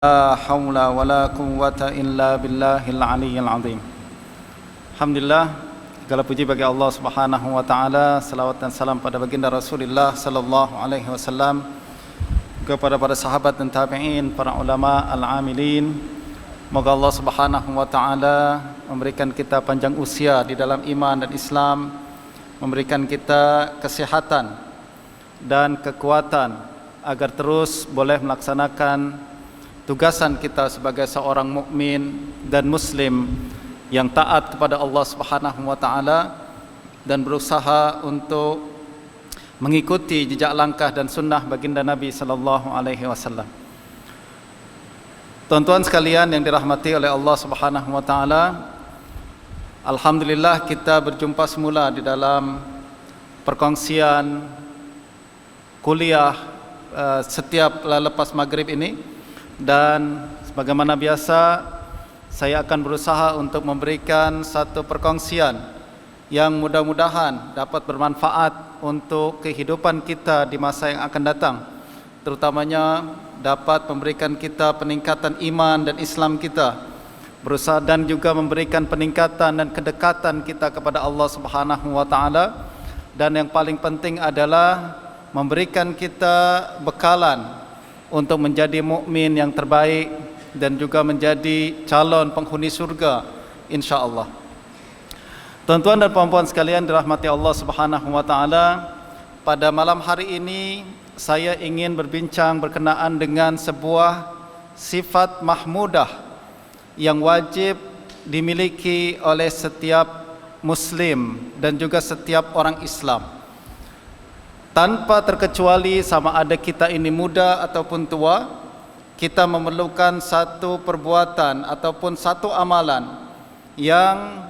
La haula wa la quwwata illa billahil aliyyil azim. Alhamdulillah, segala puji bagi Allah Subhanahu wa taala, selawat dan salam pada baginda Rasulullah sallallahu alaihi wasallam, kepada para sahabat dan tabi'in, para ulama al-amilin. Moga Allah Subhanahu wa taala memberikan kita panjang usia di dalam iman dan Islam, memberikan kita kesehatan dan kekuatan agar terus boleh melaksanakan tugasan kita sebagai seorang mukmin dan muslim yang taat kepada Allah Subhanahu wa taala dan berusaha untuk mengikuti jejak langkah dan sunnah baginda Nabi sallallahu alaihi wasallam. Tuan-tuan sekalian yang dirahmati oleh Allah Subhanahu wa taala, alhamdulillah kita berjumpa semula di dalam perkongsian kuliah setiap lepas maghrib ini. Dan sebagaimana biasa, saya akan berusaha untuk memberikan satu perkongsian yang mudah-mudahan dapat bermanfaat untuk kehidupan kita di masa yang akan datang, terutamanya dapat memberikan kita peningkatan iman dan Islam kita, berusaha dan juga memberikan peningkatan dan kedekatan kita kepada Allah Subhanahu wa taala, dan yang paling penting adalah memberikan kita bekalan untuk menjadi mukmin yang terbaik dan juga menjadi calon penghuni surga insya-Allah. Tuan-tuan dan puan-puan sekalian dirahmati Allah Subhanahu wa taala, pada malam hari ini saya ingin berbincang berkenaan dengan sebuah sifat mahmudah yang wajib dimiliki oleh setiap muslim dan juga setiap orang Islam, tanpa terkecuali sama ada kita ini muda ataupun tua. Kita memerlukan satu perbuatan ataupun satu amalan yang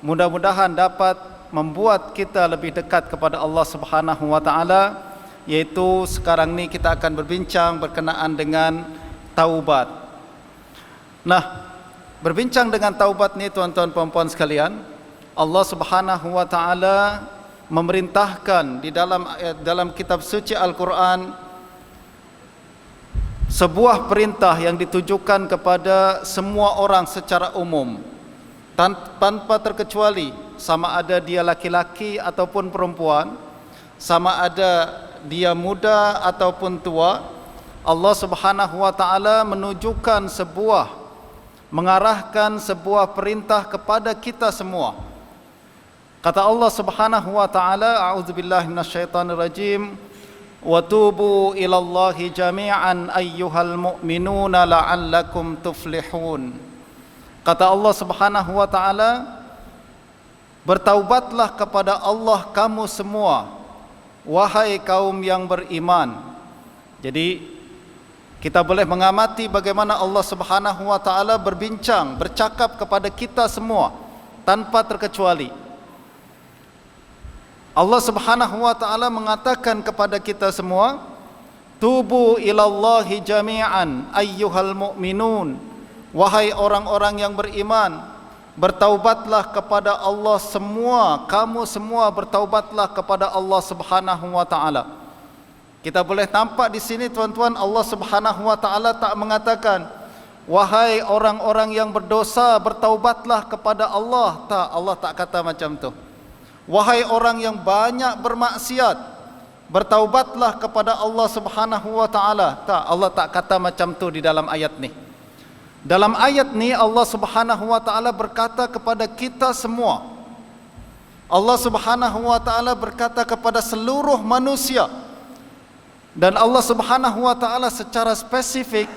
mudah-mudahan dapat membuat kita lebih dekat kepada Allah Subhanahu wa taala, yaitu sekarang ini kita akan berbincang berkenaan dengan taubat. Nah, berbincang dengan taubat ini tuan-tuan puan-puan sekalian, Allah Subhanahu wa taala memerintahkan di dalam kitab suci Al-Quran sebuah perintah yang ditujukan kepada semua orang secara umum, tanpa terkecuali sama ada dia laki-laki ataupun perempuan, sama ada dia muda ataupun tua. Allah Subhanahu wa taala mengarahkan sebuah perintah kepada kita semua. Kata Allah Subhanahu wa taala, a'udzubillahi minasyaitonir rajim, wa tubu ilallahi jami'an ayyuhal mu'minuna la'allakum tuflihun. Kata Allah Subhanahu wa taala, bertaubatlah kepada Allah kamu semua, wahai kaum yang beriman. Jadi kita boleh mengamati bagaimana Allah Subhanahu wa taala bercakap kepada kita semua tanpa terkecuali. Allah Subhanahu wa taala mengatakan kepada kita semua, tubu ilallahi jami'an ayyuhal mu'minun, wahai orang-orang yang beriman, bertaubatlah kepada Allah semua, kamu semua bertaubatlah kepada Allah Subhanahu wa taala. Kita boleh nampak di sini tuan-tuan, Allah Subhanahu wa taala tak mengatakan wahai orang-orang yang berdosa bertaubatlah kepada Allah. Tak, Allah tak kata macam tu. Wahai orang yang banyak bermaksiat, bertaubatlah kepada Allah Subhanahu wa taala. Tak, Allah tak kata macam tu di dalam ayat ni. Dalam ayat ni Allah Subhanahu wa taala berkata kepada kita semua. Allah Subhanahu wa taala berkata kepada seluruh manusia. Dan Allah Subhanahu wa taala secara spesifik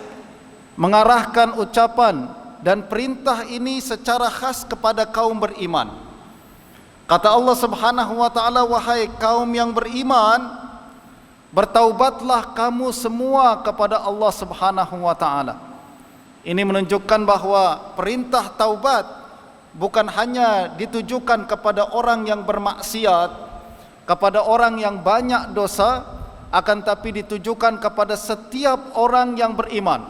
mengarahkan ucapan dan perintah ini secara khas kepada kaum beriman. Kata Allah Subhanahu wa taala, wahai kaum yang beriman, bertaubatlah kamu semua kepada Allah Subhanahu wa taala. Ini menunjukkan bahawa perintah taubat bukan hanya ditujukan kepada orang yang bermaksiat, kepada orang yang banyak dosa, akan tapi ditujukan kepada setiap orang yang beriman.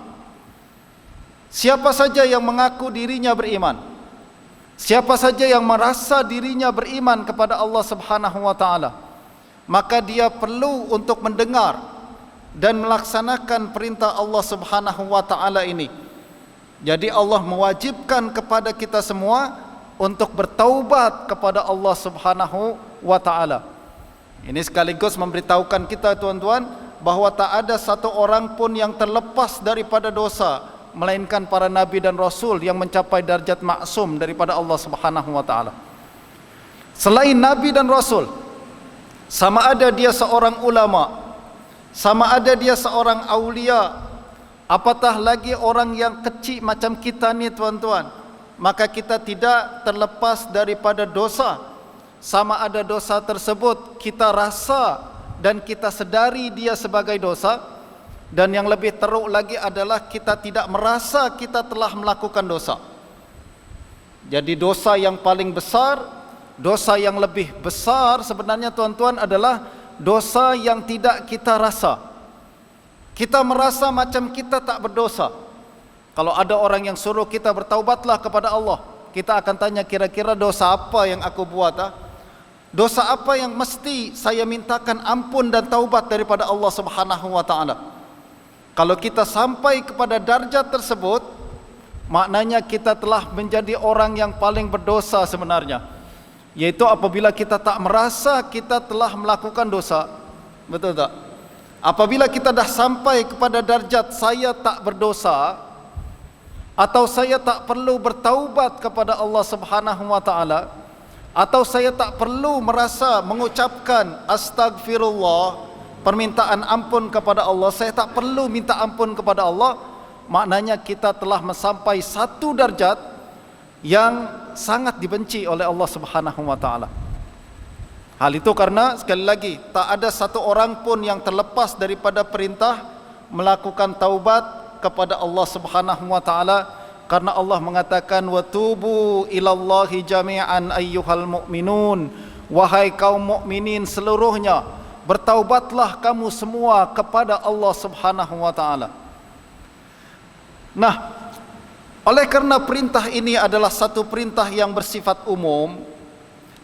Siapa saja yang mengaku dirinya beriman, siapa saja yang merasa dirinya beriman kepada Allah Subhanahu wa taala, maka dia perlu untuk mendengar dan melaksanakan perintah Allah Subhanahu wa taala ini. Jadi Allah mewajibkan kepada kita semua untuk bertaubat kepada Allah Subhanahu wa taala. Ini sekaligus memberitahukan kita tuan-tuan bahawa tak ada satu orang pun yang terlepas daripada dosa melainkan para nabi dan rasul yang mencapai darjat maksum daripada Allah Subhanahu wa taala. Selain nabi dan rasul, sama ada dia seorang ulama, sama ada dia seorang aulia, apatah lagi orang yang kecil macam kita ni tuan-tuan, maka kita tidak terlepas daripada dosa. Sama ada dosa tersebut kita rasa dan kita sedari dia sebagai dosa, dan yang lebih teruk lagi adalah kita tidak merasa kita telah melakukan dosa. Jadi dosa yang paling besar, dosa yang lebih besar sebenarnya tuan-tuan adalah dosa yang tidak kita rasa. Kita merasa macam kita tak berdosa. Kalau ada orang yang suruh kita bertaubatlah kepada Allah, kita akan tanya, kira-kira dosa apa yang aku buat? Dosa apa yang mesti saya mintakan ampun dan taubat daripada Allah Subhanahu wa taala? Kalau kita sampai kepada darjat tersebut, maknanya kita telah menjadi orang yang paling berdosa sebenarnya. Yaitu apabila kita tak merasa kita telah melakukan dosa. Betul tak? Apabila kita dah sampai kepada darjat saya tak berdosa, atau saya tak perlu bertaubat kepada Allah Subhanahu wa taala, atau saya tak perlu merasa mengucapkan astagfirullah, permintaan ampun kepada Allah, saya tak perlu minta ampun kepada Allah, maknanya kita telah sampai satu darjat yang sangat dibenci oleh Allah Subhanahu wa taala. Hal itu karena sekali lagi tak ada satu orang pun yang terlepas daripada perintah melakukan taubat kepada Allah Subhanahu wa taala, karena Allah mengatakan watubu ilallahi jami'an ayyuhal mu'minun, wahai kaum mukminin seluruhnya, bertaubatlah kamu semua kepada Allah Subhanahu wa taala. Nah, oleh kerana perintah ini adalah satu perintah yang bersifat umum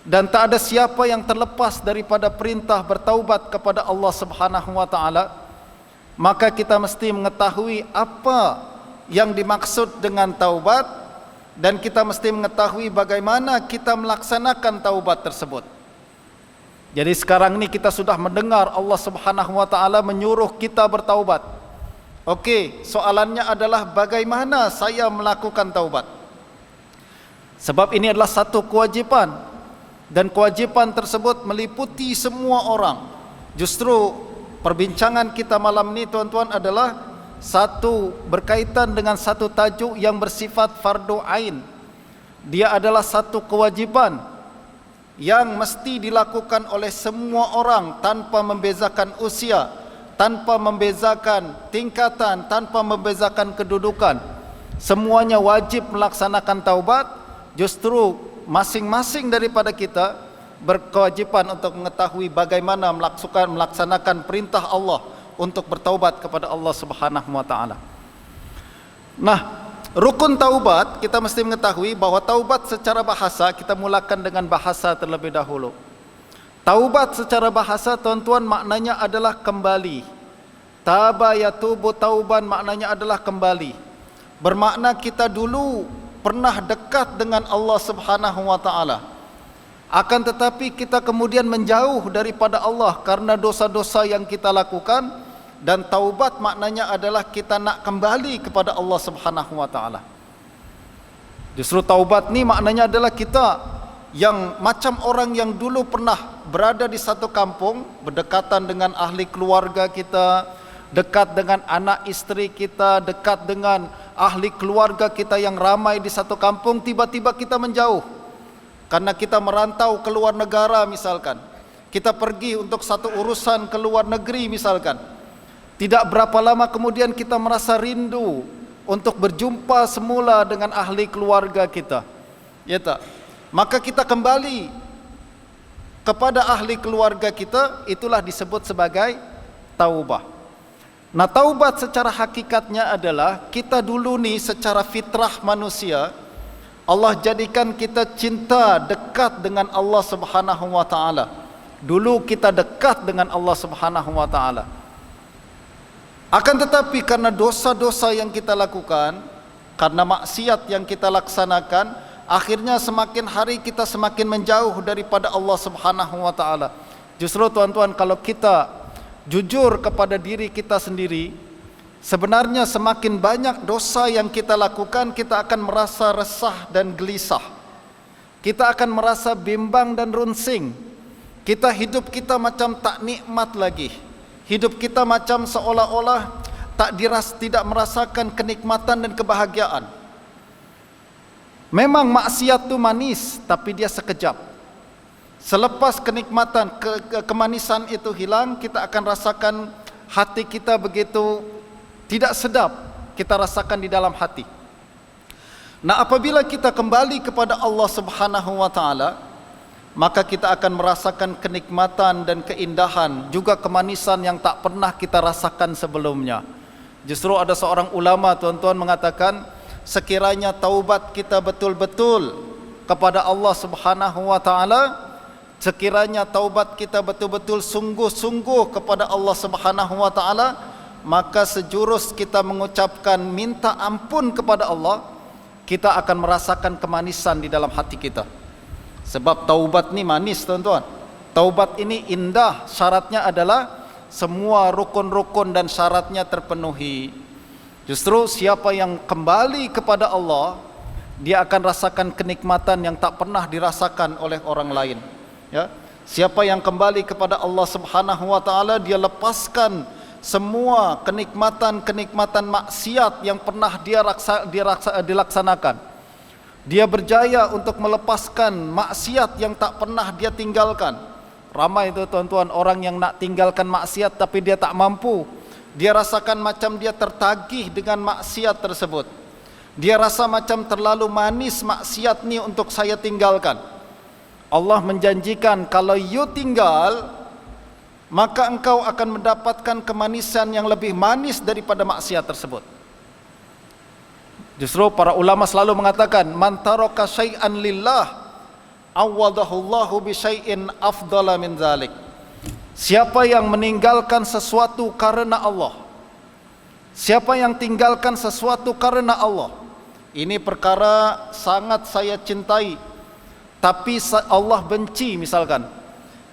dan tak ada siapa yang terlepas daripada perintah bertaubat kepada Allah Subhanahu wa taala, maka kita mesti mengetahui apa yang dimaksud dengan taubat, dan kita mesti mengetahui bagaimana kita melaksanakan taubat tersebut. Jadi sekarang ni kita sudah mendengar Allah Subhanahu wa taala menyuruh kita bertaubat. Okey, soalannya adalah bagaimana saya melakukan taubat? Sebab ini adalah satu kewajipan, dan kewajipan tersebut meliputi semua orang. Justru perbincangan kita malam ni tuan-tuan adalah satu berkaitan dengan satu tajuk yang bersifat fardu ain. Dia adalah satu kewajipan yang mesti dilakukan oleh semua orang tanpa membezakan usia, tanpa membezakan tingkatan, tanpa membezakan kedudukan. Semuanya wajib melaksanakan taubat. Justru masing-masing daripada kita berkewajipan untuk mengetahui bagaimana melaksanakan perintah Allah untuk bertaubat kepada Allah Subhanahu wa taala. Nah, rukun taubat kita mesti mengetahui bahawa taubat secara bahasa, kita mulakan dengan bahasa terlebih dahulu. Taubat secara bahasa tuan-tuan maknanya adalah kembali. Taba yatubu tauban maknanya adalah kembali. Bermakna kita dulu pernah dekat dengan Allah Subhanahu wa taala. Akan tetapi kita kemudian menjauh daripada Allah karena dosa-dosa yang kita lakukan. Dan taubat maknanya adalah kita nak kembali kepada Allah Subhanahu wa taala. Justru taubat ni maknanya adalah kita yang macam orang yang dulu pernah berada di satu kampung, berdekatan dengan ahli keluarga kita, dekat dengan anak isteri kita, dekat dengan ahli keluarga kita yang ramai di satu kampung, tiba-tiba kita menjauh karena kita merantau ke luar negara misalkan. Kita pergi untuk satu urusan ke luar negeri misalkan. Tidak berapa lama kemudian kita merasa rindu untuk berjumpa semula dengan ahli keluarga kita. Ya tak? Maka kita kembali kepada ahli keluarga kita, itulah disebut sebagai taubah. Nah, taubat secara hakikatnya adalah kita dulu ni secara fitrah manusia, Allah jadikan kita cinta dekat dengan Allah Subhanahu wa taala. Dulu kita dekat dengan Allah Subhanahu wa taala. Akan tetapi karena dosa-dosa yang kita lakukan, karena maksiat yang kita laksanakan, akhirnya semakin hari kita semakin menjauh daripada Allah Subhanahu wa taala. Justru tuan-tuan, kalau kita jujur kepada diri kita sendiri, sebenarnya semakin banyak dosa yang kita lakukan, kita akan merasa resah dan gelisah. Kita akan merasa bimbang dan runsing. Hidup kita macam tak nikmat lagi. Hidup kita macam seolah-olah tidak merasakan kenikmatan dan kebahagiaan. Memang maksiat itu manis, tapi dia sekejap. Selepas kenikmatan, kemanisan itu hilang, kita akan rasakan hati kita begitu tidak sedap, kita rasakan di dalam hati. Nah, apabila kita kembali kepada Allah Subhanahu wa taala, maka kita akan merasakan kenikmatan dan keindahan, juga kemanisan yang tak pernah kita rasakan sebelumnya. Justru ada seorang ulama, tuan-tuan, mengatakan, sekiranya taubat kita betul-betul kepada Allah Subhanahu wa taala, sekiranya taubat kita betul-betul sungguh-sungguh kepada Allah Subhanahu wa taala, maka sejurus kita mengucapkan minta ampun kepada Allah, kita akan merasakan kemanisan di dalam hati kita. Sebab taubat ni manis, tuan-tuan. Taubat ini indah, syaratnya adalah semua rukun-rukun dan syaratnya terpenuhi. Justru siapa yang kembali kepada Allah, dia akan rasakan kenikmatan yang tak pernah dirasakan oleh orang lain. Ya, siapa yang kembali kepada Allah Subhanahu wa taala, dia lepaskan semua kenikmatan-kenikmatan maksiat yang pernah dilaksanakan. Dia berjaya untuk melepaskan maksiat yang tak pernah dia tinggalkan. Ramai itu, tuan-tuan, orang yang nak tinggalkan maksiat tapi dia tak mampu. Dia rasakan macam dia tertagih dengan maksiat tersebut. Dia rasa macam terlalu manis maksiat ni untuk saya tinggalkan. Allah menjanjikan, kalau you tinggal, maka engkau akan mendapatkan kemanisan yang lebih manis daripada maksiat tersebut. Justru para ulama selalu mengatakan, man taraka syai'an lillah awadahullahu bi syai'in afdala min dzalik. Siapa yang meninggalkan sesuatu karena Allah, siapa yang tinggalkan sesuatu karena Allah, ini perkara sangat saya cintai tapi Allah benci, misalkan,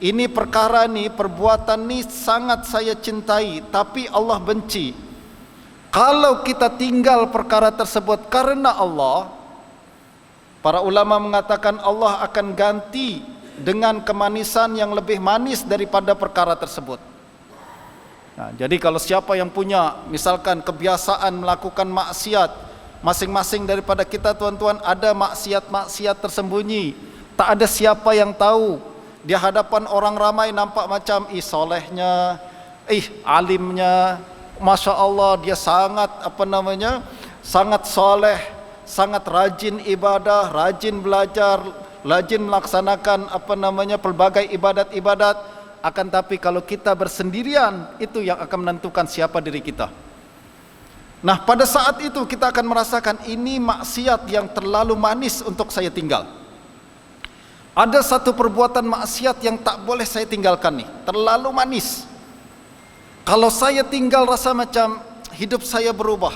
ini perkara ni, perbuatan ni sangat saya cintai tapi Allah benci. Kalau kita tinggal perkara tersebut karena Allah, para ulama mengatakan Allah akan ganti dengan kemanisan yang lebih manis daripada perkara tersebut. Nah, jadi kalau siapa yang punya misalkan kebiasaan melakukan maksiat, masing-masing daripada kita, tuan-tuan, ada maksiat-maksiat tersembunyi, tak ada siapa yang tahu. Di hadapan orang ramai nampak macam solehnya, alimnya, Masya Allah, dia sangat sangat soleh, sangat rajin ibadah, rajin belajar, rajin melaksanakan pelbagai ibadat-ibadat. Akan tapi kalau kita bersendirian, itu yang akan menentukan siapa diri kita. Nah, pada saat itu kita akan merasakan ini maksiat yang terlalu manis untuk saya tinggal. Ada satu perbuatan maksiat yang tak boleh saya tinggalkan nih, terlalu manis. Kalau saya tinggal rasa macam hidup saya berubah,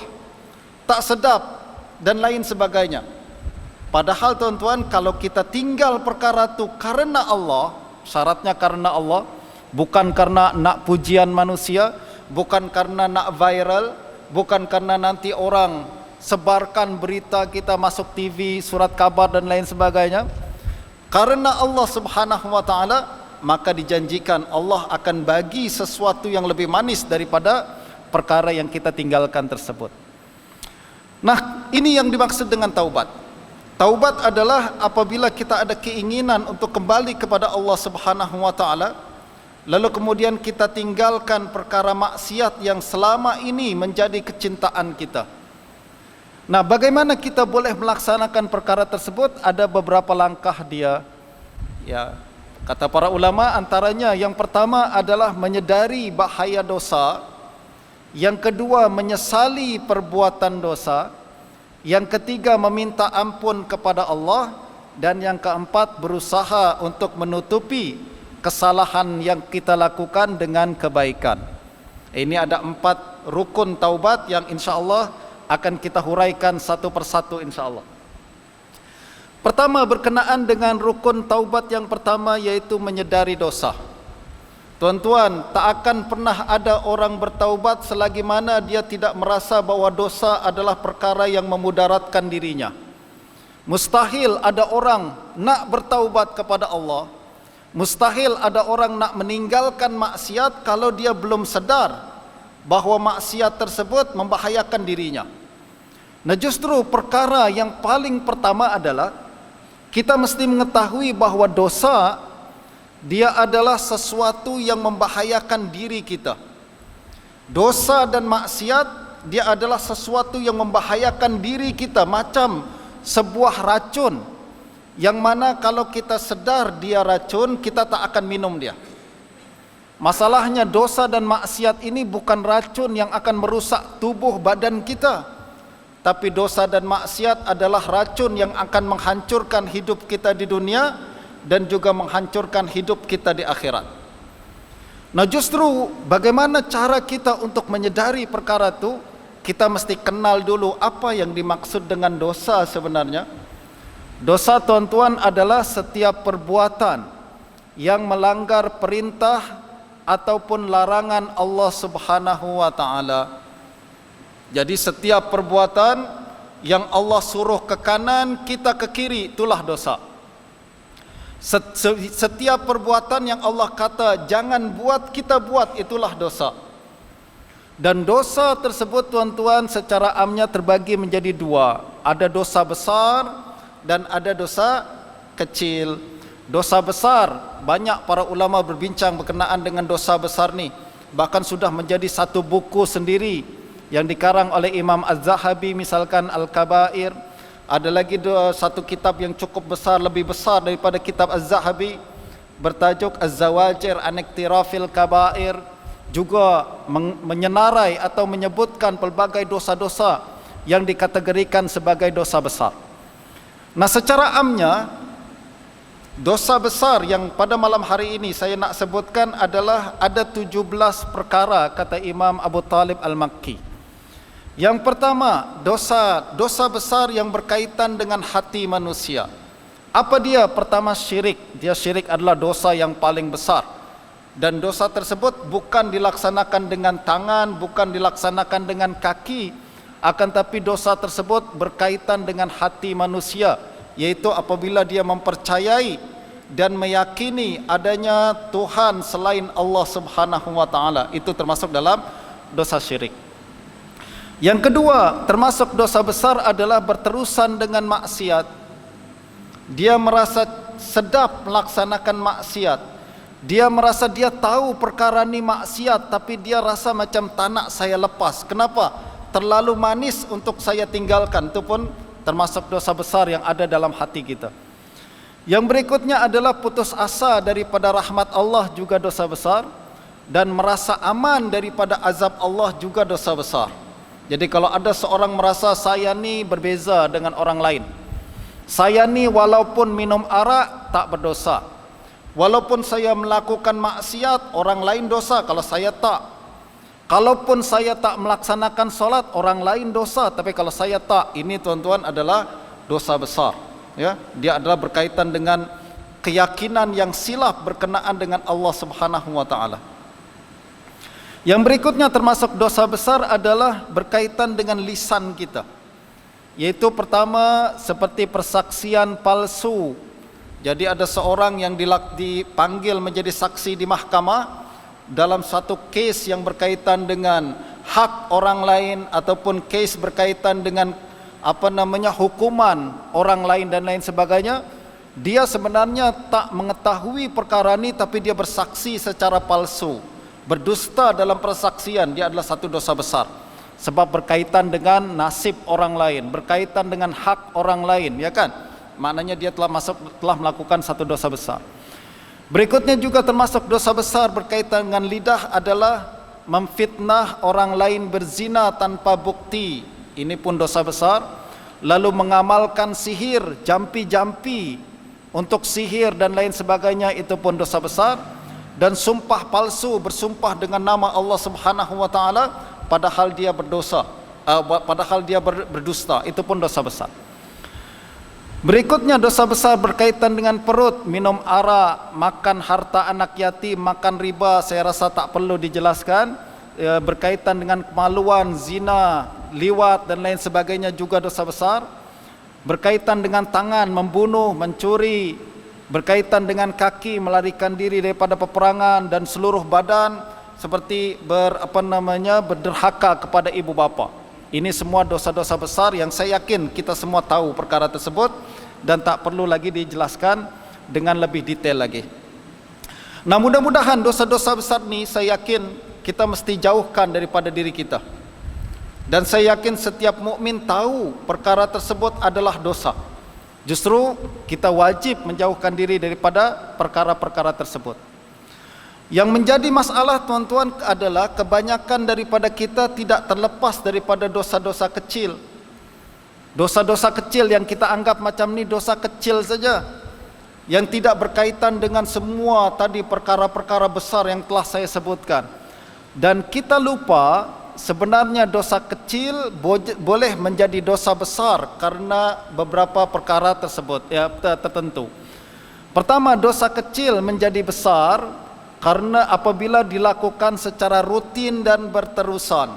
tak sedap dan lain sebagainya. Padahal, tuan-tuan, kalau kita tinggal perkara itu karena Allah, syaratnya karena Allah, bukan karena nak pujian manusia, bukan karena nak viral, bukan karena nanti orang sebarkan berita kita masuk TV, surat kabar dan lain sebagainya. Karena Allah Subhanahu wa taala, maka dijanjikan Allah akan bagi sesuatu yang lebih manis daripada perkara yang kita tinggalkan tersebut. Nah, ini yang dimaksud dengan taubat. Taubat adalah apabila kita ada keinginan untuk kembali kepada Allah Subhanahu wa taala, lalu kemudian kita tinggalkan perkara maksiat yang selama ini menjadi kecintaan kita. Nah, bagaimana kita boleh melaksanakan perkara tersebut? Ada beberapa langkah dia. Ya, kata para ulama, antaranya yang pertama adalah menyedari bahaya dosa, yang kedua menyesali perbuatan dosa, yang ketiga meminta ampun kepada Allah, dan yang keempat berusaha untuk menutupi kesalahan yang kita lakukan dengan kebaikan. Ini ada 4 rukun taubat yang insya-Allah akan kita huraikan satu persatu insya-Allah. Pertama, berkenaan dengan rukun taubat yang pertama, yaitu menyedari dosa. Tuan-tuan, tak akan pernah ada orang bertaubat selagi mana dia tidak merasa bahwa dosa adalah perkara yang memudaratkan dirinya. Mustahil ada orang nak bertaubat kepada Allah, mustahil ada orang nak meninggalkan maksiat kalau dia belum sedar bahawa maksiat tersebut membahayakan dirinya. Nah, justru perkara yang paling pertama adalah kita mesti mengetahui bahawa dosa dia adalah sesuatu yang membahayakan diri kita. Dosa dan maksiat dia adalah sesuatu yang membahayakan diri kita, macam sebuah racun yang mana kalau kita sedar dia racun, kita tak akan minum dia. Masalahnya dosa dan maksiat ini bukan racun yang akan merusak tubuh badan kita, tapi dosa dan maksiat adalah racun yang akan menghancurkan hidup kita di dunia dan juga menghancurkan hidup kita di akhirat. Nah, justru bagaimana cara kita untuk menyedari perkara itu? Kita mesti kenal dulu apa yang dimaksud dengan dosa sebenarnya. Dosa, tuan-tuan, adalah setiap perbuatan yang melanggar perintah ataupun larangan Allah Subhanahu wa taala. Jadi setiap perbuatan yang Allah suruh ke kanan, kita ke kiri, itulah dosa. Setiap perbuatan yang Allah kata jangan buat, kita buat, itulah dosa. Dan dosa tersebut, tuan-tuan, secara amnya terbagi menjadi 2. Ada dosa besar dan ada dosa kecil. Dosa besar, banyak para ulama berbincang berkenaan dengan dosa besar ni. Bahkan sudah menjadi satu buku sendiri yang dikarang oleh Imam Az-Zahabi, misalkan Al-Kabair. Ada lagi satu kitab yang cukup besar, lebih besar daripada kitab Az-Zahabi, bertajuk Az-Zawajir an Iktirafil Kabair, juga menyenarai atau menyebutkan pelbagai dosa-dosa yang dikategorikan sebagai dosa besar. Nah, secara amnya, dosa besar yang pada malam hari ini saya nak sebutkan adalah ada 17 perkara, kata Imam Abu Talib Al-Makki. Yang pertama, dosa besar yang berkaitan dengan hati manusia. Apa dia? Pertama, syirik. Dia syirik adalah dosa yang paling besar. Dan dosa tersebut bukan dilaksanakan dengan tangan, bukan dilaksanakan dengan kaki, akan tapi dosa tersebut berkaitan dengan hati manusia, yaitu apabila dia mempercayai dan meyakini adanya Tuhan selain Allah Subhanahu wa taala. Itu termasuk dalam dosa syirik. Yang kedua, termasuk dosa besar adalah berterusan dengan maksiat. Dia merasa sedap melaksanakan maksiat. Dia merasa dia tahu perkara ni maksiat, tapi dia rasa macam tak nak saya lepas. Kenapa? Terlalu manis untuk saya tinggalkan. Itu pun termasuk dosa besar yang ada dalam hati kita. Yang berikutnya adalah putus asa daripada rahmat Allah, juga dosa besar. Dan merasa aman daripada azab Allah, juga dosa besar. Jadi kalau ada seorang merasa saya ni berbeza dengan orang lain, saya ni walaupun minum arak tak berdosa, walaupun saya melakukan maksiat orang lain dosa kalau saya tak, kalaupun saya tak melaksanakan solat orang lain dosa tapi kalau saya tak, ini, tuan-tuan, adalah dosa besar. Ya, dia adalah berkaitan dengan keyakinan yang silap berkenaan dengan Allah Subhanahu wa taala. Yang berikutnya termasuk dosa besar adalah berkaitan dengan lisan kita, yaitu pertama seperti persaksian palsu. Jadi ada seorang yang dipanggil menjadi saksi di mahkamah dalam satu kes yang berkaitan dengan hak orang lain ataupun kes berkaitan dengan hukuman orang lain dan lain sebagainya. Dia sebenarnya tak mengetahui perkara ini, tapi dia bersaksi secara palsu, berdusta dalam persaksian. Dia adalah satu dosa besar, sebab berkaitan dengan nasib orang lain, berkaitan dengan hak orang lain, ya kan? Maknanya dia telah melakukan satu dosa besar. Berikutnya juga termasuk dosa besar berkaitan dengan lidah adalah memfitnah orang lain berzina tanpa bukti. Ini pun dosa besar. Lalu mengamalkan sihir, jampi-jampi untuk sihir dan lain sebagainya, itu pun dosa besar. dan sumpah palsu, bersumpah dengan nama Allah Subhanahu wa taala padahal dia berdosa, padahal dia berdusta. Itu pun dosa besar. Berikutnya dosa besar berkaitan dengan perut, minum arak, makan harta anak yatim, makan riba, saya rasa tak perlu dijelaskan. Berkaitan dengan kemaluan, zina, liwat dan lain sebagainya juga dosa besar. Berkaitan dengan tangan, membunuh, mencuri. Berkaitan dengan kaki, melarikan diri daripada peperangan, dan seluruh badan seperti berderhaka kepada ibu bapa. Ini semua dosa-dosa besar yang saya yakin kita semua tahu perkara tersebut dan tak perlu lagi dijelaskan dengan lebih detail lagi. Nah, mudah-mudahan dosa-dosa besar ni saya yakin kita mesti jauhkan daripada diri kita. Dan saya yakin setiap mukmin tahu perkara tersebut adalah dosa. Justru kita wajib menjauhkan diri daripada perkara-perkara tersebut. Yang menjadi masalah tuan-tuan adalah kebanyakan daripada kita tidak terlepas daripada dosa-dosa kecil. Dosa-dosa kecil yang kita anggap macam ni dosa kecil saja, yang tidak berkaitan dengan semua tadi perkara-perkara besar yang telah saya sebutkan. Dan kita lupa sebenarnya dosa kecil boleh menjadi dosa besar karena beberapa perkara tersebut tertentu. Pertama, dosa kecil menjadi besar karena apabila dilakukan secara rutin dan berterusan.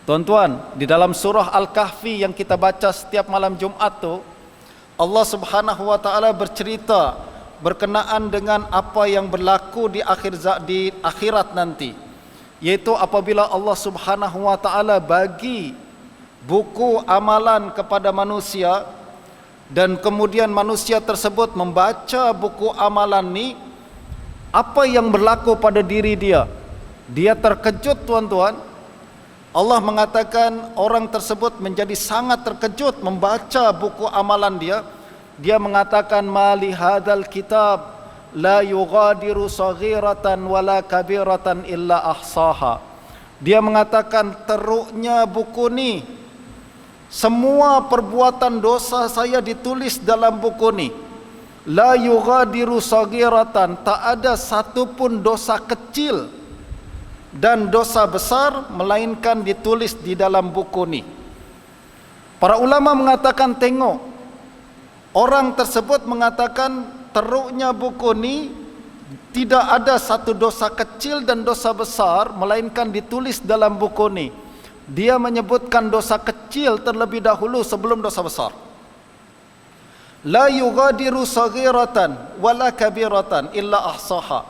Tuan-tuan, di dalam surah Al-Kahfi yang kita baca setiap malam Jumaat tu, Allah Subhanahu wa taala bercerita berkenaan dengan apa yang berlaku di akhirat nanti, yaitu apabila Allah Subhanahu wa taala bagi buku amalan kepada manusia dan kemudian manusia tersebut membaca buku amalan ni, apa yang berlaku pada diri dia? Dia terkejut, tuan-tuan. Allah mengatakan orang tersebut menjadi sangat terkejut membaca buku amalan dia. Dia mengatakan, "Ma li hadzal kitab la yughadiru saghiratan wala kabiratan illa ahsaha." Dia mengatakan, teruknya buku ni, semua perbuatan dosa saya ditulis dalam buku ni. La yughadiru saghiratan, tak ada satu pun dosa kecil dan dosa besar melainkan ditulis di dalam buku ni. Para ulama mengatakan, tengok, orang tersebut mengatakan teruknya buku ni tidak ada satu dosa kecil dan dosa besar melainkan ditulis dalam buku ni. Dia menyebutkan dosa kecil terlebih dahulu sebelum dosa besar. La yughadiru saghiratan wala kabiratan illa ahsaha.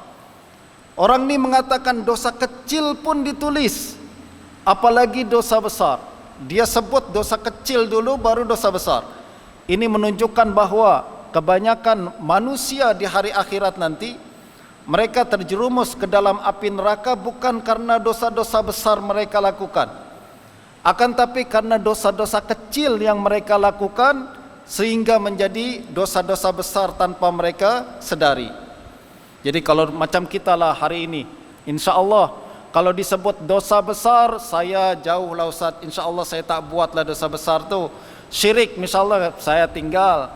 Orang ni mengatakan dosa kecil pun ditulis, apalagi dosa besar. Dia sebut dosa kecil dulu baru dosa besar. Ini menunjukkan bahawa kebanyakan manusia di hari akhirat nanti mereka terjerumus ke dalam api neraka bukan karena dosa-dosa besar mereka lakukan, akan tapi karena dosa-dosa kecil yang mereka lakukan sehingga menjadi dosa-dosa besar tanpa mereka sedari. Jadi kalau macam kita lah hari ini, insya-Allah kalau disebut dosa besar, saya jauh lah Ustaz, insya-Allah saya tak buatlah dosa besar tu. Syirik misalnya saya tinggal,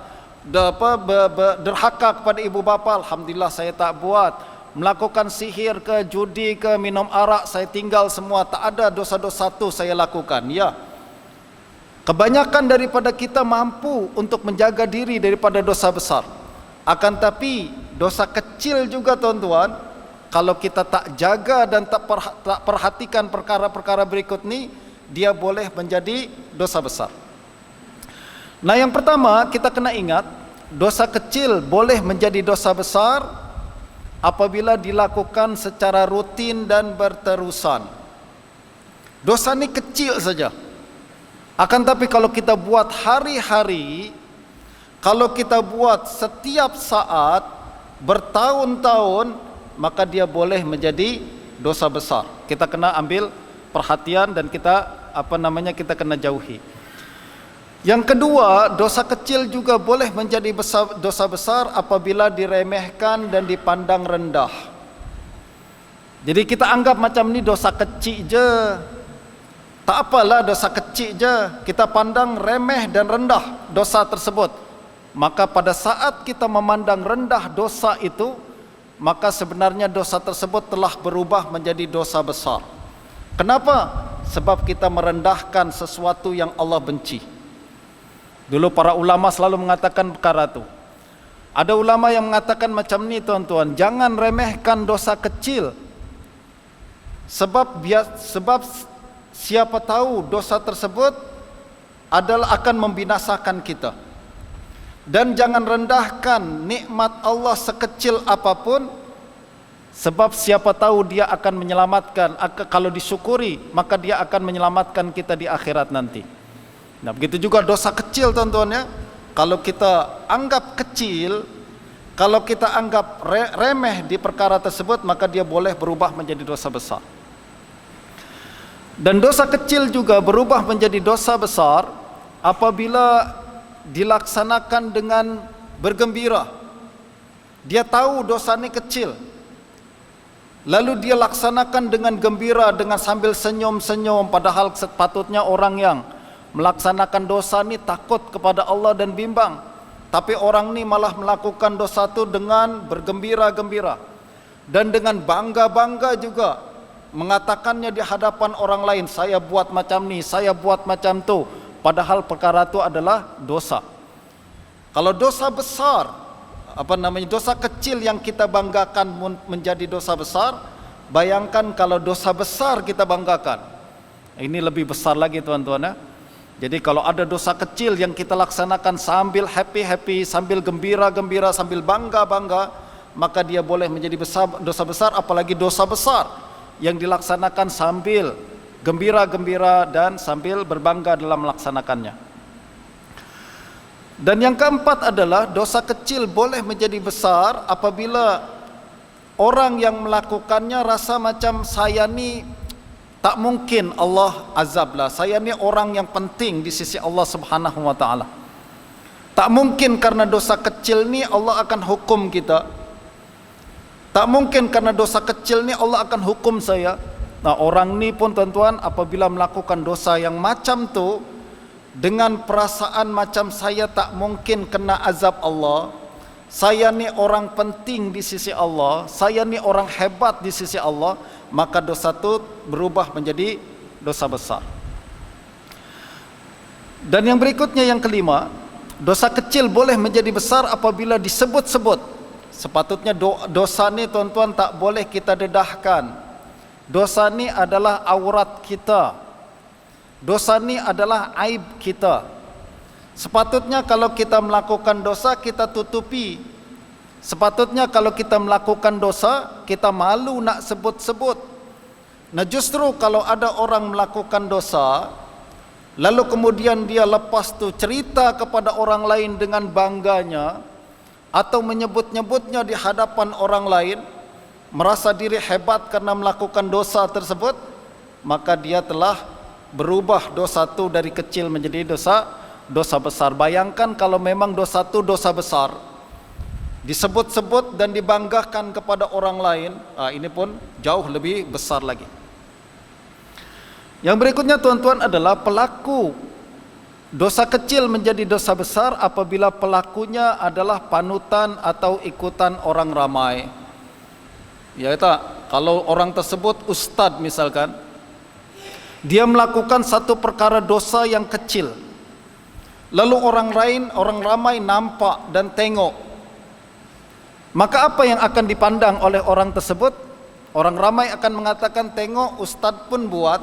derhaka kepada ibu bapa, alhamdulillah saya tak buat. Melakukan sihir ke, judi ke, minum arak, saya tinggal semua. Tak ada dosa-dosa tu saya lakukan. Ya, kebanyakan daripada kita mampu untuk menjaga diri daripada dosa besar. Akan tapi dosa kecil juga tuan-tuan, kalau kita tak jaga dan tak perhatikan perkara-perkara berikut ni, dia boleh menjadi dosa besar. Nah, yang pertama kita kena ingat, dosa kecil boleh menjadi dosa besar apabila dilakukan secara rutin dan berterusan. Dosa ni kecil saja, akan tapi kalau kita buat hari-hari, kalau kita buat setiap saat, bertahun-tahun, maka dia boleh menjadi dosa besar. Kita kena ambil perhatian dan kita kita kena jauhi. Yang kedua, dosa kecil juga boleh menjadi dosa besar apabila diremehkan dan dipandang rendah. Jadi kita anggap macam ni dosa kecil je, tak apalah dosa kecil je, kita pandang remeh dan rendah dosa tersebut. Maka pada saat kita memandang rendah dosa itu, maka sebenarnya dosa tersebut telah berubah menjadi dosa besar. Kenapa? Sebab kita merendahkan sesuatu yang Allah benci. Dulu para ulama selalu mengatakan perkara itu. Ada ulama yang mengatakan macam ni tuan-tuan, jangan remehkan dosa kecil. Sebab siapa tahu dosa tersebut adalah akan membinasakan kita. Dan jangan rendahkan nikmat Allah sekecil apapun, sebab siapa tahu dia akan menyelamatkan. Kalau disyukuri, maka dia akan menyelamatkan kita di akhirat nanti. Nah, begitu juga dosa kecil tuan-tuan ya. Kalau kita anggap kecil, kalau kita anggap remeh di perkara tersebut, maka dia boleh berubah menjadi dosa besar. Dan dosa kecil juga berubah menjadi dosa besar apabila dilaksanakan dengan bergembira. Dia tahu dosa ini kecil, lalu dia laksanakan dengan gembira, dengan sambil senyum-senyum, padahal sepatutnya orang yang melaksanakan dosa ini takut kepada Allah dan bimbang, tapi orang ini malah melakukan dosa itu dengan bergembira-gembira dan dengan bangga-bangga juga mengatakannya di hadapan orang lain, saya buat macam ni, saya buat macam tu, padahal perkara itu adalah dosa. Kalau dosa besar, dosa kecil yang kita banggakan menjadi dosa besar, bayangkan kalau dosa besar kita banggakan, ini lebih besar lagi tuan-tuan ya. Jadi kalau ada dosa kecil yang kita laksanakan sambil happy-happy, sambil gembira-gembira, sambil bangga-bangga, maka dia boleh menjadi dosa besar. Apalagi dosa besar yang dilaksanakan sambil gembira-gembira dan sambil berbangga dalam melaksanakannya. Dan yang keempat adalah dosa kecil boleh menjadi besar apabila orang yang melakukannya rasa macam saya ni tak mungkin Allah azablah, saya ni orang yang penting di sisi Allah Subhanahu wa taala. Tak mungkin karena dosa kecil ni Allah akan hukum kita. Tak mungkin karena dosa kecil ni Allah akan hukum saya. Nah, orang ni pun tuan-tuan apabila melakukan dosa yang macam tu dengan perasaan macam saya tak mungkin kena azab Allah, saya ni orang penting di sisi Allah, saya ni orang hebat di sisi Allah, maka dosa itu berubah menjadi dosa besar. Dan yang berikutnya, yang kelima, dosa kecil boleh menjadi besar apabila disebut-sebut. Sepatutnya dosa ni tuan-tuan tak boleh kita dedahkan. Dosa ni adalah aurat kita. Dosa ni adalah aib kita. Sepatutnya kalau kita melakukan dosa, kita tutupi. Sepatutnya kalau kita melakukan dosa, kita malu nak sebut-sebut. Nah, justru kalau ada orang melakukan dosa, lalu kemudian dia lepas tu cerita kepada orang lain dengan bangganya, atau menyebut-nyebutnya di hadapan orang lain, merasa diri hebat karena melakukan dosa tersebut, maka dia telah berubah dosa itu dari kecil menjadi dosa besar. Bayangkan kalau memang dosa itu dosa besar, disebut-sebut dan dibanggakan kepada orang lain, ini pun jauh lebih besar lagi. Yang berikutnya tuan-tuan adalah pelaku dosa kecil menjadi dosa besar apabila pelakunya adalah panutan atau ikutan orang ramai. Ya tak, kalau orang tersebut ustaz misalkan, dia melakukan satu perkara dosa yang kecil, lalu orang ramai nampak dan tengok, maka apa yang akan dipandang oleh orang tersebut? Orang ramai akan mengatakan, tengok ustaz pun buat.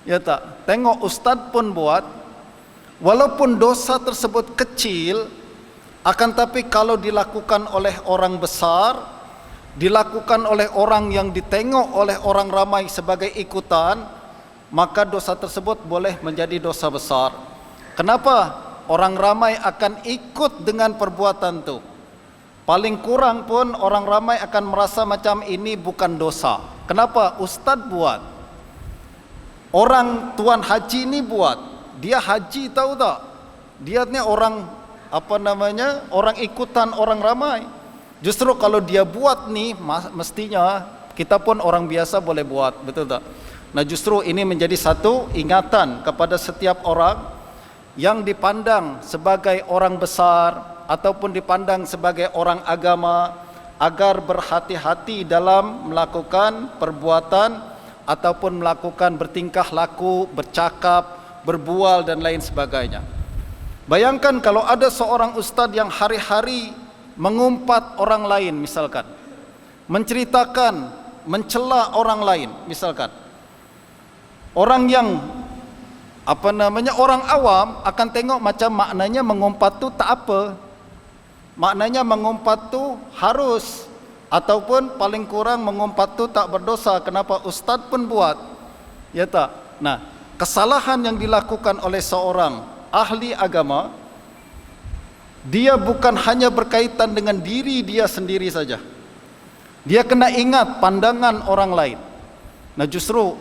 Ya tak, tengok ustaz pun buat. Walaupun dosa tersebut kecil, akan tapi kalau dilakukan oleh orang besar, dilakukan oleh orang yang ditengok oleh orang ramai sebagai ikutan, maka dosa tersebut boleh menjadi dosa besar. Kenapa? Orang ramai akan ikut dengan perbuatan itu. Paling kurang pun orang ramai akan merasa macam ini bukan dosa. Kenapa? Ustaz buat. Orang tuan haji ni buat. Dia haji, tahu tak? Dia ni orang orang ikutan orang ramai. Justru kalau dia buat ni, mestinya kita pun orang biasa boleh buat, betul tak? Nah, justru ini menjadi satu ingatan kepada setiap orang yang dipandang sebagai orang besar ataupun dipandang sebagai orang agama agar berhati-hati dalam melakukan perbuatan ataupun melakukan bertingkah laku, bercakap, berbual dan lain sebagainya. Bayangkan kalau ada seorang ustaz yang hari-hari mengumpat orang lain misalkan, menceritakan, mencela orang lain misalkan. Orang yang orang awam akan tengok macam maknanya mengumpat tu tak apa. Maknanya mengumpat tu harus, ataupun paling kurang mengumpat tu tak berdosa. Kenapa ustaz pun buat? Ya tak? Nah, kesalahan yang dilakukan oleh seorang ahli agama, dia bukan hanya berkaitan dengan diri dia sendiri saja. Dia kena ingat pandangan orang lain. Nah, justru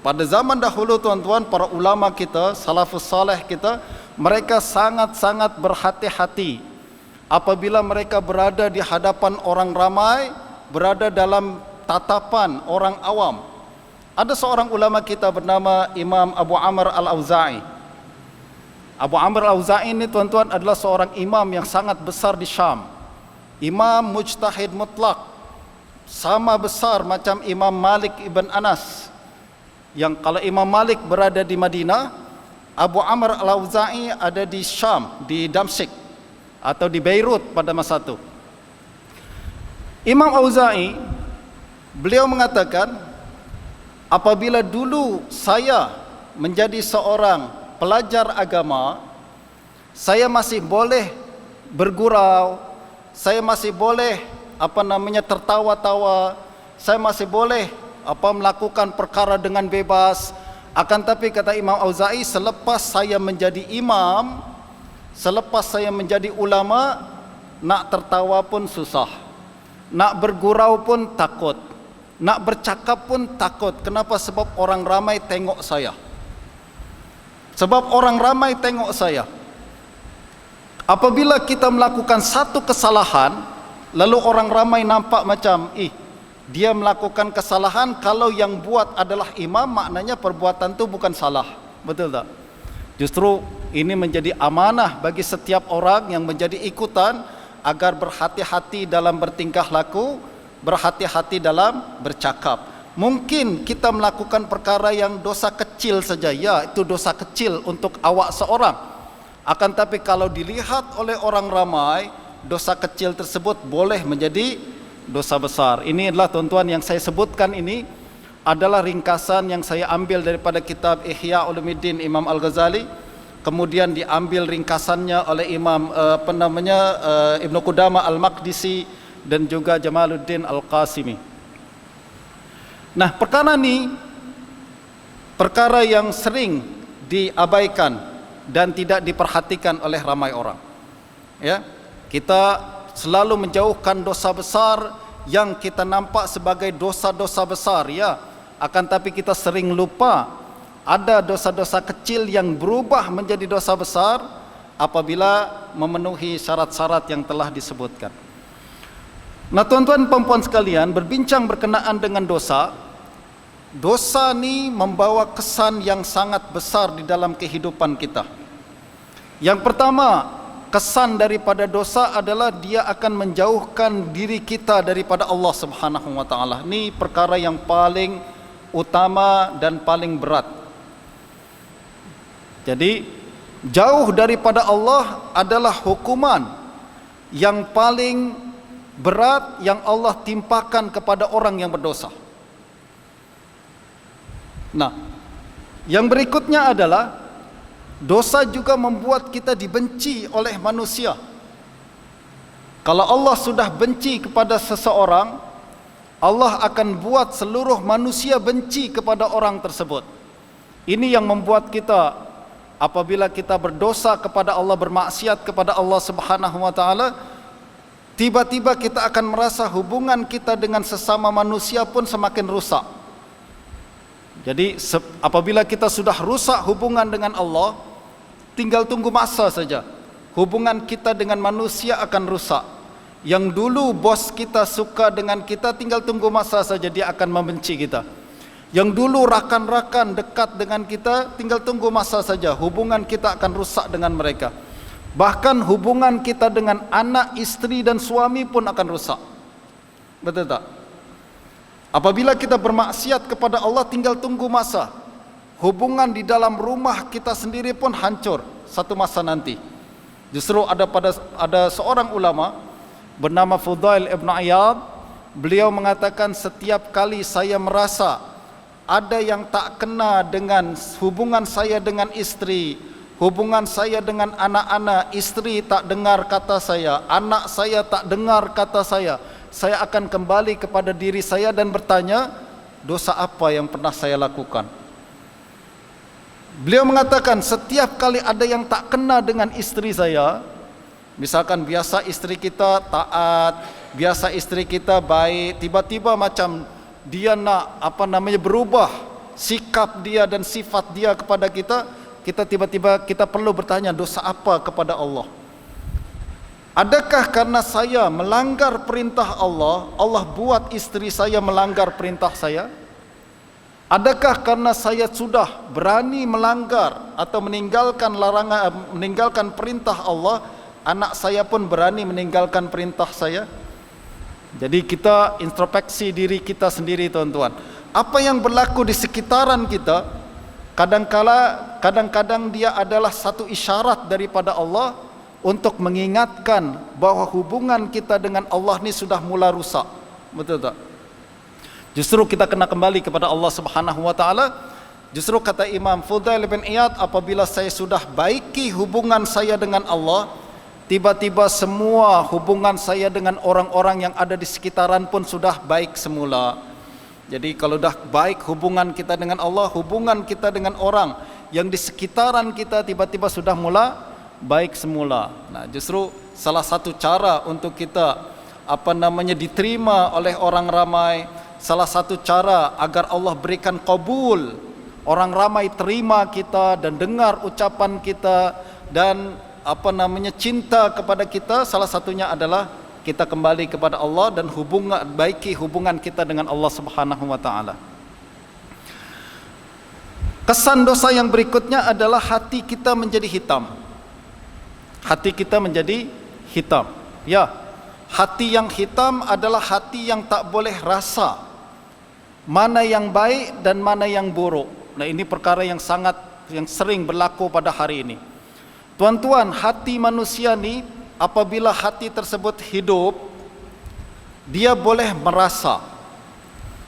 pada zaman dahulu tuan-tuan, para ulama kita, salafus saleh kita, mereka sangat-sangat berhati-hati apabila mereka berada di hadapan orang ramai, berada dalam tatapan orang awam. Ada seorang ulama kita bernama Imam Abu Amr Al-Auza'i. Abu Amr Al-Auza'i ini tuan-tuan adalah seorang imam yang sangat besar di Syam. Imam mujtahid mutlak, sama besar macam Imam Malik ibn Anas. Yang kalau Imam Malik berada di Madinah, Abu Amr Al-Auza'i ada di Syam, di Damsyik atau di Beirut pada masa itu. Imam Auza'i, beliau mengatakan, apabila dulu saya menjadi seorang pelajar agama, saya masih boleh bergurau, saya masih boleh tertawa-tawa, saya masih boleh melakukan perkara dengan bebas. Akan tapi kata Imam Auza'i, selepas saya menjadi imam, selepas saya menjadi ulama, nak tertawa pun susah, nak bergurau pun takut, nak bercakap pun takut. Kenapa? Sebab orang ramai tengok saya. Sebab orang ramai tengok saya. Apabila kita melakukan satu kesalahan, lalu orang ramai nampak macam, dia melakukan kesalahan, kalau yang buat adalah imam, maknanya perbuatan itu bukan salah. Betul tak? Justru ini menjadi amanah bagi setiap orang yang menjadi ikutan, agar berhati-hati dalam bertingkah laku, berhati-hati dalam bercakap. Mungkin kita melakukan perkara yang dosa kecil saja, ya itu dosa kecil untuk awak seorang. Akan tapi kalau dilihat oleh orang ramai, dosa kecil tersebut boleh menjadi dosa besar. Ini adalah tuan-tuan yang saya sebutkan, ini adalah ringkasan yang saya ambil daripada kitab Ihya Ulumuddin Imam Al-Ghazali. Kemudian diambil ringkasannya oleh Imam Ibnu Qudamah Al-Maqdisi dan juga Jamaluddin Al-Qasimi. Nah, perkara ini perkara yang sering diabaikan dan tidak diperhatikan oleh ramai orang. Ya, kita selalu menjauhkan dosa besar yang kita nampak sebagai dosa-dosa besar, ya. Akan tapi kita sering lupa ada dosa-dosa kecil yang berubah menjadi dosa besar apabila memenuhi syarat-syarat yang telah disebutkan. Nah, tuan-tuan perempuan sekalian, berbincang berkenaan dengan dosa, dosa ni membawa kesan yang sangat besar di dalam kehidupan kita. Yang pertama, kesan daripada dosa adalah dia akan menjauhkan diri kita daripada Allah Subhanahu wa taala. Ini perkara yang paling utama dan paling berat. Jadi, jauh daripada Allah adalah hukuman yang paling berat yang Allah timpakan kepada orang yang berdosa. Nah, yang berikutnya adalah dosa juga membuat kita dibenci oleh manusia. Kalau Allah sudah benci kepada seseorang, Allah akan buat seluruh manusia benci kepada orang tersebut. Ini yang membuat kita, apabila kita berdosa kepada Allah, bermaksiat kepada Allah Subhanahu wa taala, tiba-tiba kita akan merasa hubungan kita dengan sesama manusia pun semakin rusak. Jadi apabila kita sudah rusak hubungan dengan Allah, tinggal tunggu masa saja, hubungan kita dengan manusia akan rusak. Yang dulu bos kita suka dengan kita, tinggal tunggu masa saja dia akan membenci kita. Yang dulu rakan-rakan dekat dengan kita, tinggal tunggu masa saja hubungan kita akan rusak dengan mereka. Bahkan hubungan kita dengan anak, istri dan suami pun akan rusak. Betul tak? Apabila kita bermaksiat kepada Allah, tinggal tunggu masa. Hubungan di dalam rumah kita sendiri pun hancur satu masa nanti. Justru ada seorang ulama bernama Fudail Ibn Iyad. Beliau mengatakan, setiap kali saya merasa ada yang tak kena dengan hubungan saya dengan istri, hubungan saya dengan anak-anak, istri tak dengar kata saya, anak saya tak dengar kata saya akan kembali kepada diri saya dan bertanya, dosa apa yang pernah saya lakukan? Beliau mengatakan, setiap kali ada yang tak kena dengan istri saya, misalkan biasa istri kita taat, biasa istri kita baik, tiba-tiba macam dia nak berubah sikap dia dan sifat dia kepada kita, tiba-tiba kita perlu bertanya, dosa apa kepada Allah? Adakah karena saya melanggar perintah Allah, Allah buat istri saya melanggar perintah saya? Adakah karena saya sudah berani melanggar atau meninggalkan larangan, meninggalkan perintah Allah, anak saya pun berani meninggalkan perintah saya? Jadi kita introspeksi diri kita sendiri, tuan-tuan. Apa yang berlaku di sekitaran kita, kadang-kadang dia adalah satu isyarat daripada Allah untuk mengingatkan bahawa hubungan kita dengan Allah ni sudah mula rusak. Betul tak? Justru kita kena kembali kepada Allah Subhanahu wa taala. Justru kata Imam Fudail bin Iyad, apabila saya sudah baiki hubungan saya dengan Allah, tiba-tiba semua hubungan saya dengan orang-orang yang ada di sekitaran pun sudah baik semula. Jadi kalau dah baik hubungan kita dengan Allah, hubungan kita dengan orang yang di sekitaran kita tiba-tiba sudah mula baik semula. Nah, justru salah satu cara untuk kita diterima oleh orang ramai, salah satu cara agar Allah berikan qabul, orang ramai terima kita dan dengar ucapan kita dan cinta kepada kita, salah satunya adalah kita kembali kepada Allah dan baiki hubungan kita dengan Allah Subhanahu wa taala. Kesan dosa yang berikutnya adalah hati kita menjadi hitam. Hati kita menjadi hitam. Ya, hati yang hitam adalah hati yang tak boleh rasa mana yang baik dan mana yang buruk. Nah, ini perkara yang sering berlaku pada hari ini. Tuan-tuan, hati manusia ni apabila hati tersebut hidup, dia boleh merasa.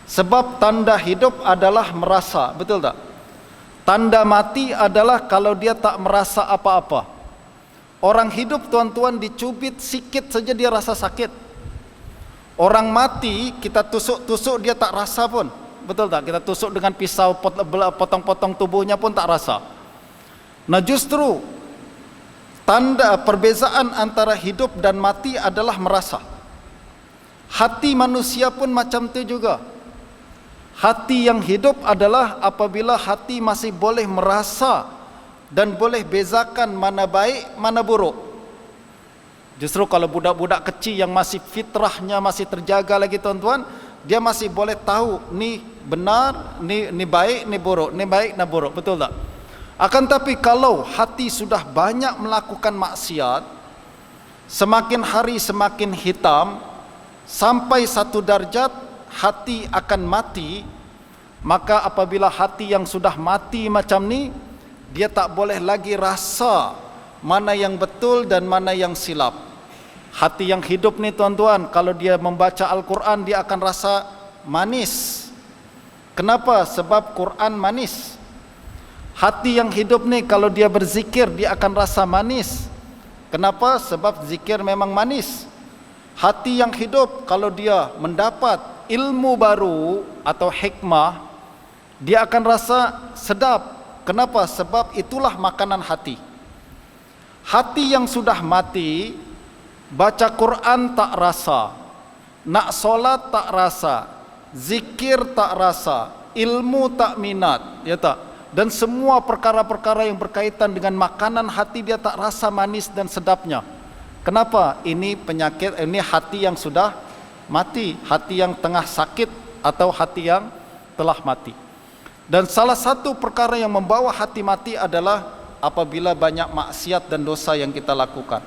Sebab tanda hidup adalah merasa, betul tak? Tanda mati adalah kalau dia tak merasa apa-apa. Orang hidup, tuan-tuan, dicubit sikit saja dia rasa sakit. Orang mati kita tusuk-tusuk dia tak rasa pun. Betul tak? Kita tusuk dengan pisau, potong-potong tubuhnya pun tak rasa. Nah, justru tanda perbezaan antara hidup dan mati adalah merasa. Hati manusia pun macam itu juga. Hati yang hidup adalah apabila hati masih boleh merasa dan boleh bezakan mana baik, mana buruk. Justru kalau budak-budak kecil yang masih fitrahnya masih terjaga lagi, tuan-tuan, dia masih boleh tahu ni benar, ni baik, ni buruk, ni baik, ni buruk, betul tak? Akan tapi kalau hati sudah banyak melakukan maksiat, semakin hari semakin hitam, sampai satu darjat hati akan mati. Maka apabila hati yang sudah mati macam ni, dia tak boleh lagi rasa mana yang betul dan mana yang silap. Hati yang hidup ni, tuan-tuan, kalau dia membaca Al-Quran, dia akan rasa manis. Kenapa? Sebab Quran manis. Hati yang hidup ni kalau dia berzikir, dia akan rasa manis. Kenapa? Sebab zikir memang manis. Hati yang hidup kalau dia mendapat ilmu baru atau hikmah, dia akan rasa sedap. Kenapa? Sebab itulah makanan hati. Hati yang sudah mati, baca Quran tak rasa, nak solat tak rasa, zikir tak rasa, ilmu tak minat, ya tak? Dan semua perkara-perkara yang berkaitan dengan makanan hati dia tak rasa manis dan sedapnya. Kenapa? Ini penyakit, ini hati yang sudah mati, hati yang tengah sakit atau hati yang telah mati. Dan salah satu perkara yang membawa hati mati adalah apabila banyak maksiat dan dosa yang kita lakukan.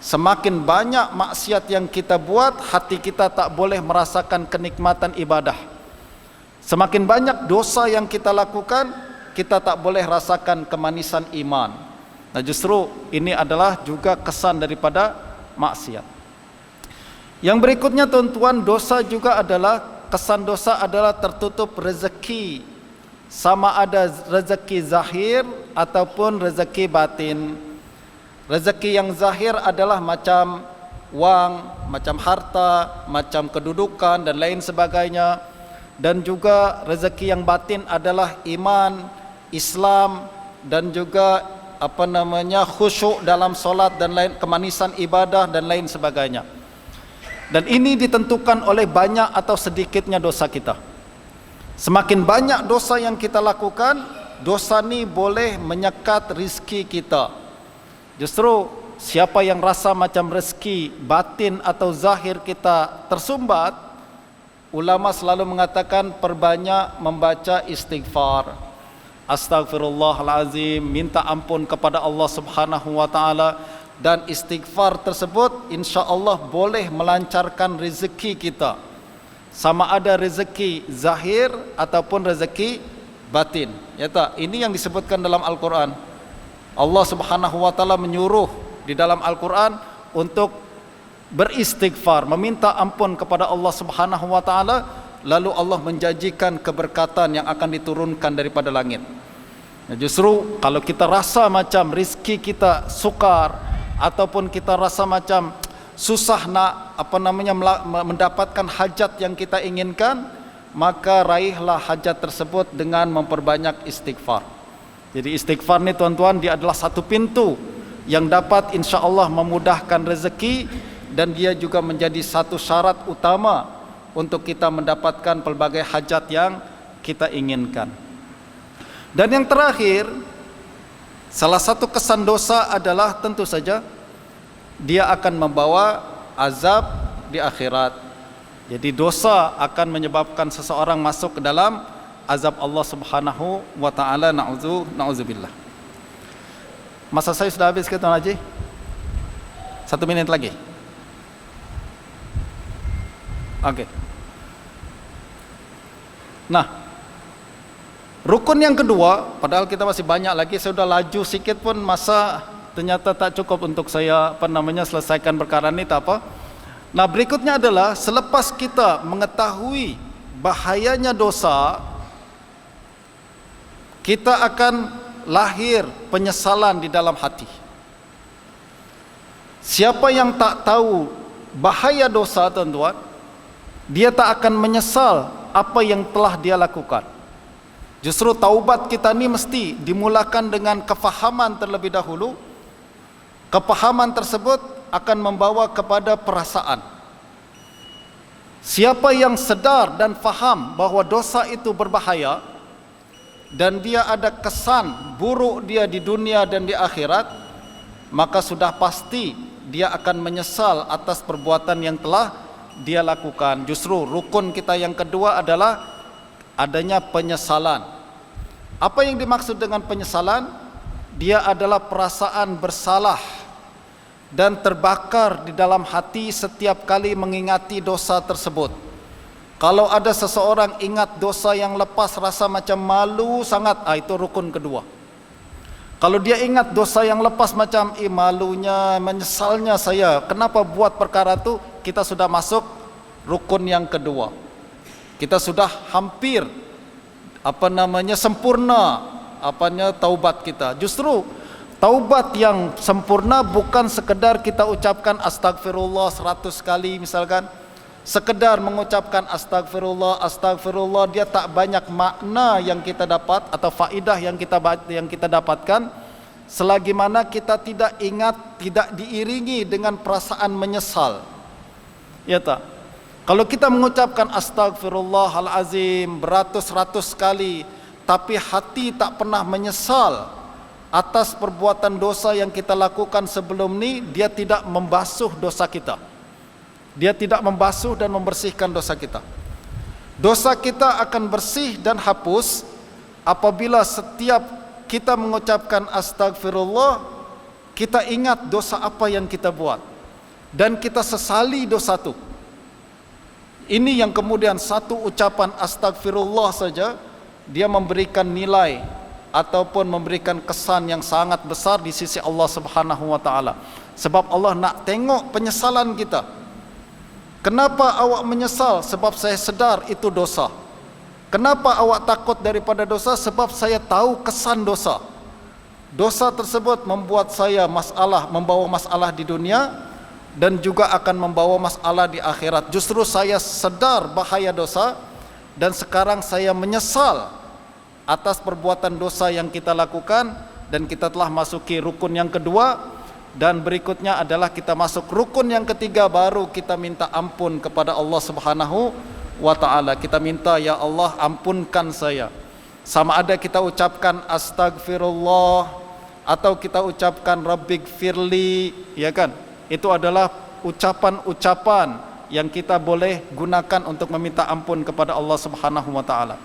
Semakin banyak maksiat yang kita buat, hati kita tak boleh merasakan kenikmatan ibadah. Semakin banyak dosa yang kita lakukan, kita tak boleh rasakan kemanisan iman. Nah, justru ini adalah juga kesan daripada maksiat. Yang berikutnya tuan-tuan, dosa juga adalah, kesan dosa adalah tertutup rezeki. Sama ada rezeki zahir ataupun rezeki batin. Rezeki yang zahir adalah macam wang, macam harta, macam kedudukan dan lain sebagainya. Dan juga rezeki yang batin adalah iman, Islam dan juga khusyuk dalam solat dan lain, kemanisan ibadah dan lain sebagainya. Dan ini ditentukan oleh banyak atau sedikitnya dosa kita. Semakin banyak dosa yang kita lakukan, dosa ni boleh menyekat rizki kita. Justru siapa yang rasa macam rezeki batin atau zahir kita tersumbat, ulama selalu mengatakan perbanyak membaca istighfar. Astaghfirullahalazim, minta ampun kepada Allah Subhanahu wa taala, dan istighfar tersebut insya-Allah boleh melancarkan rezeki kita. Sama ada rezeki zahir ataupun rezeki batin. Ya tak? Ini yang disebutkan dalam Al-Qur'an. Allah Subhanahu wa taala menyuruh di dalam Al-Qur'an untuk beristighfar, meminta ampun kepada Allah Subhanahu wa taala, lalu Allah menjanjikan keberkatan yang akan diturunkan daripada langit. Nah, justru kalau kita rasa macam rezeki kita sukar ataupun kita rasa macam susah nak mendapatkan hajat yang kita inginkan, maka raihlah hajat tersebut dengan memperbanyak istighfar. Jadi istighfar ni tuan-tuan, dia adalah satu pintu yang dapat insya-Allah memudahkan rezeki, dan dia juga menjadi satu syarat utama untuk kita mendapatkan pelbagai hajat yang kita inginkan. Dan yang terakhir, salah satu kesan dosa adalah tentu saja dia akan membawa azab di akhirat. Jadi dosa akan menyebabkan seseorang masuk ke dalam azab Allah Subhanahu wa taala. Na'udzubillah. Masa saya sudah habis ke Tuan Haji? 1 minit lagi. Oke. Nah, rukun yang kedua, padahal kita masih banyak lagi, saya sudah laju sikit pun masa ternyata tak cukup untuk saya selesaikan perkara ini, tak apa. Nah, berikutnya adalah selepas kita mengetahui bahayanya dosa, kita akan lahir penyesalan di dalam hati. Siapa yang tak tahu bahaya dosa, tuan-tuan, dia tak akan menyesal apa yang telah dia lakukan. Justru taubat kita ni mesti dimulakan dengan kefahaman terlebih dahulu. Kefahaman tersebut akan membawa kepada perasaan. Siapa yang sedar dan faham bahawa dosa itu berbahaya dan dia ada kesan buruk dia di dunia dan di akhirat, maka sudah pasti dia akan menyesal atas perbuatan yang telah dia lakukan. Justru rukun kita yang kedua adalah adanya penyesalan. Apa yang dimaksud dengan penyesalan? Dia adalah perasaan bersalah dan terbakar di dalam hati setiap kali mengingati dosa tersebut. Kalau ada seseorang ingat dosa yang lepas rasa macam malu sangat, itu rukun kedua. Kalau dia ingat dosa yang lepas macam malunya, menyesalnya saya kenapa buat perkara itu, kita sudah masuk rukun yang kedua. Kita sudah hampir sempurna taubat kita. Justru taubat yang sempurna bukan sekedar kita ucapkan astagfirullah 100 kali misalkan. Sekedar mengucapkan astagfirullah, dia tak banyak makna yang kita dapat atau faidah yang kita dapatkan selagi mana kita tidak ingat, tidak diiringi dengan perasaan menyesal. Ya tak? Kalau kita mengucapkan astagfirullahalazim beratus-ratus kali, tapi hati tak pernah menyesal atas perbuatan dosa yang kita lakukan sebelum ni, dia tidak membasuh dosa kita. Dia tidak membasuh dan membersihkan dosa kita. Dosa kita akan bersih dan hapus apabila setiap kita mengucapkan astagfirullah, kita ingat dosa apa yang kita buat. dan kita sesali dosa itu. Ini yang kemudian satu ucapan astagfirullah saja dia memberikan nilai ataupun memberikan kesan yang sangat besar di sisi Allah Subhanahu wa taala. Sebab Allah nak tengok penyesalan kita. Kenapa awak menyesal? Sebab saya sedar itu dosa. Kenapa awak takut daripada dosa? Sebab saya tahu kesan dosa. Dosa tersebut membuat saya membawa masalah di dunia dan juga akan membawa masalah di akhirat. Justru saya sedar bahaya dosa dan sekarang saya menyesal atas perbuatan dosa yang kita lakukan, dan kita telah masuki rukun yang kedua, dan berikutnya adalah kita masuk rukun yang ketiga, baru kita minta ampun kepada Allah Subhanahu wa taala. Kita minta, ya Allah ampunkan saya. Sama ada kita ucapkan astagfirullah atau kita ucapkan rabbighfirli, ya kan? Itu adalah ucapan-ucapan yang kita boleh gunakan untuk meminta ampun kepada Allah Subhanahu wa taala.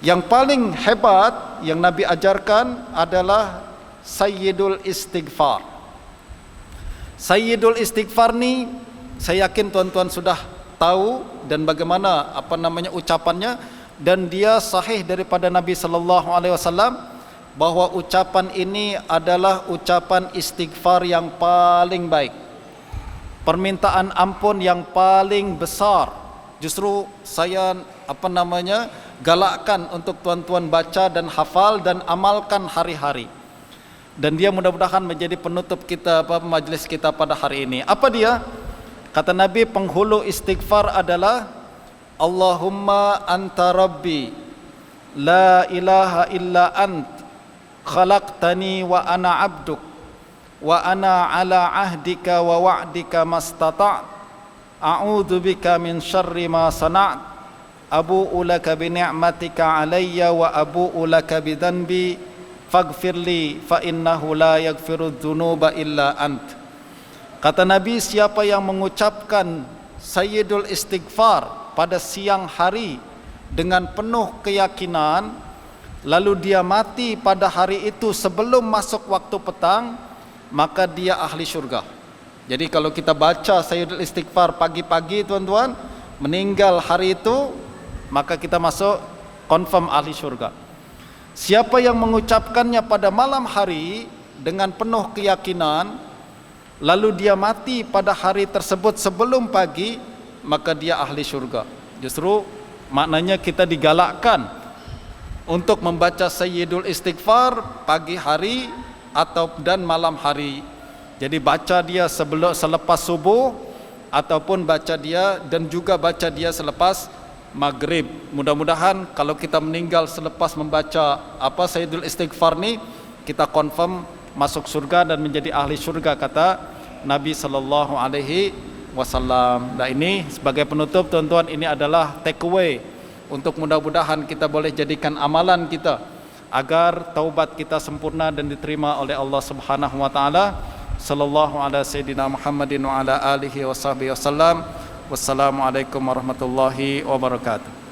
Yang paling hebat yang Nabi ajarkan adalah Sayyidul Istighfar. Sayyidul Istighfar ni saya yakin tuan-tuan sudah tahu dan bagaimana ucapannya, dan dia sahih daripada Nabi sallallahu alaihi wasallam bahwa ucapan ini adalah ucapan istighfar yang paling baik. Permintaan ampun yang paling besar. Justru saya galakkan untuk tuan-tuan baca dan hafal dan amalkan hari-hari. Dan dia mudah-mudahan menjadi penutup kita majlis kita pada hari ini. Apa dia? Kata Nabi, penghulu istighfar adalah Allahumma anta rabbi la ilaha illa ant khalaqtani wa ana abduk wa ana ala ahdika wa wa'dika mastata' a'udzu bika min syarri ma sana't abu'u laka bi ni'matika alayya wa abu'u laka bi dhanbi faghfirli fa innahu la yaghfiru dzunuba illa ant. Kata Nabi, siapa yang mengucapkan Sayyidul Istighfar pada siang hari dengan penuh keyakinan, lalu dia mati pada hari itu sebelum masuk waktu petang, maka dia ahli syurga. Jadi kalau kita baca Sayyidul Istighfar pagi-pagi tuan-tuan, meninggal hari itu, maka kita masuk confirm ahli syurga. Siapa yang mengucapkannya pada malam hari dengan penuh keyakinan, lalu dia mati pada hari tersebut sebelum pagi, maka dia ahli syurga. Justru maknanya kita digalakkan untuk membaca Sayyidul Istighfar pagi hari dan malam hari. Jadi baca dia selepas subuh, ataupun baca dia dan juga baca dia selepas maghrib. Mudah-mudahan kalau kita meninggal selepas membaca Sayyidul Istighfar ni, kita confirm masuk surga dan menjadi ahli surga, kata Nabi sallallahu alaihi wasallam. Dan ini sebagai penutup tuan-tuan, ini adalah take away untuk mudah-mudahan kita boleh jadikan amalan kita agar taubat kita sempurna dan diterima oleh Allah Subhanahu wa taala. Sallallahu ala sayyidina Muhammadin wa ala alihi wa sahbihi wasallam. Wassalamualaikum warahmatullahi wabarakatuh.